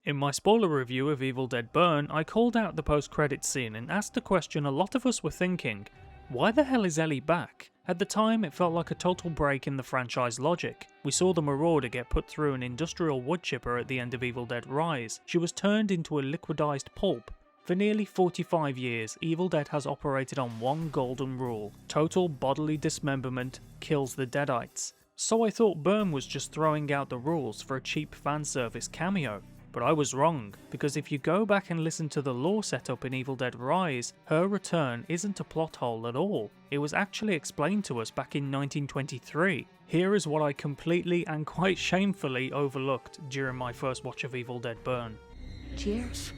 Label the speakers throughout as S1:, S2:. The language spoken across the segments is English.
S1: In my spoiler review of Evil Dead Burn, I called out the post-credits scene and asked a question a lot of us were thinking: why the hell is Ellie back? At the time, it felt like a total break in the franchise logic. We saw the Marauder get put through an industrial wood chipper at the end of Evil Dead Rise. She was turned into a liquidized pulp. For nearly 45 years, Evil Dead has operated on one golden rule: total bodily dismemberment kills the Deadites. So I thought Burn was just throwing out the rules for a cheap fanservice cameo. But I was wrong, because if you go back and listen to the lore setup in Evil Dead Rise, her return isn't a plot hole at all. It was actually explained to us back in 1923. Here is what I completely and quite shamefully overlooked during my first watch of Evil Dead Burn.
S2: Cheers.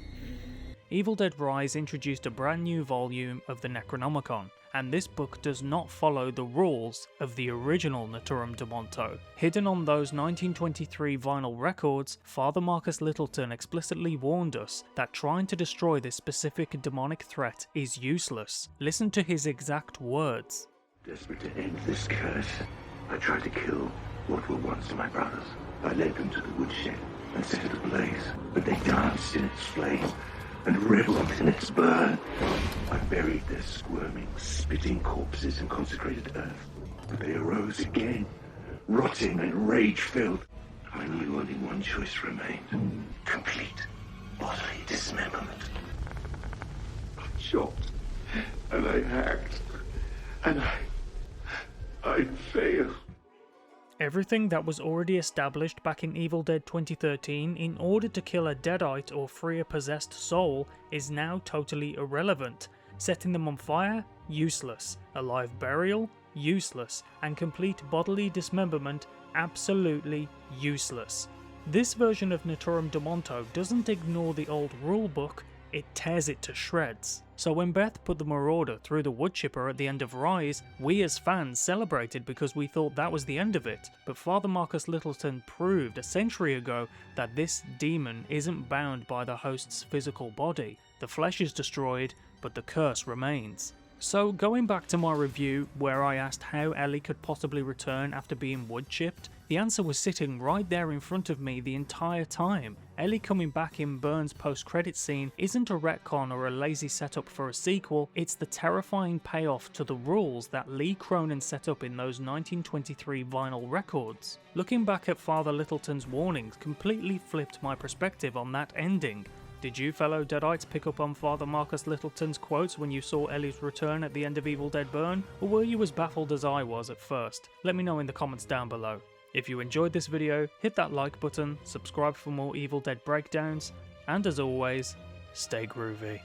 S1: Evil Dead Rise introduced a brand new volume of the Necronomicon, and this book does not follow the rules of the original Naturom Demonto. Hidden on those 1923 vinyl records, Father Marcus Littleton explicitly warned us that trying to destroy this specific demonic threat is useless. Listen to his exact words.
S3: Desperate to end this curse, I tried to kill what were once my brothers. I led them to the woodshed and set it ablaze, but they danced in its flame and reveled in its burn. I buried their squirming, spitting corpses in consecrated earth, but they arose again, rotting and rage-filled. I knew only one choice remained: complete bodily dismemberment. I chopped, and I hacked, and I failed.
S1: Everything that was already established back in Evil Dead 2013 in order to kill a Deadite or free a possessed soul is now totally irrelevant. Setting them on fire? Useless. A live burial? Useless. And complete bodily dismemberment? Absolutely useless. This version of Naturom Demonto doesn't ignore the old rulebook, it tears it to shreds. So when Beth put the Marauder through the wood chipper at the end of Rise, we as fans celebrated because we thought that was the end of it. But Father Marcus Littleton proved a century ago that this demon isn't bound by the host's physical body. The flesh is destroyed, but the curse remains. So going back to my review where I asked how Ellie could possibly return after being wood chipped, the answer was sitting right there in front of me the entire time. Ellie coming back in Burn's post-credit scene isn't a retcon or a lazy setup for a sequel, it's the terrifying payoff to the rules that Lee Cronin set up in those 1923 vinyl records. Looking back at Father Littleton's warnings completely flipped my perspective on that ending. Did you fellow Deadites pick up on Father Marcus Littleton's quotes when you saw Ellie's return at the end of Evil Dead Burn, or were you as baffled as I was at first? Let me know in the comments down below. If you enjoyed this video, hit that like button, subscribe for more Evil Dead breakdowns, and as always, stay groovy.